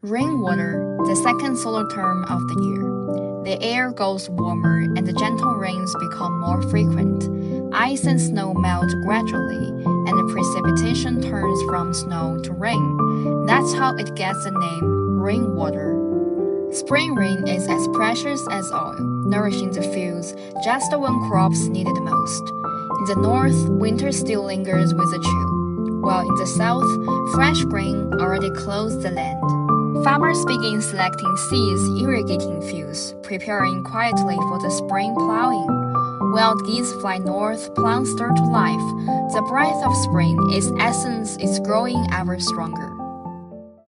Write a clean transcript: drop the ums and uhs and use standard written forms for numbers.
Rainwater, the second solar term of the year. The air goes warmer and the gentle rains become more frequent. Ice and snow melt gradually, and the precipitation turns from snow to rain. That's how it gets the name rainwater. Spring rain is as precious as oil, nourishing the fields just when crops need it most. In the north, winter still lingers with a chill, while in the south, fresh rain already clothes the land. Farmers begin selecting seeds, irrigating fields, preparing quietly for the spring plowing. Wild geese fly north, plants stir to life. The breath of spring, its essence is growing ever stronger.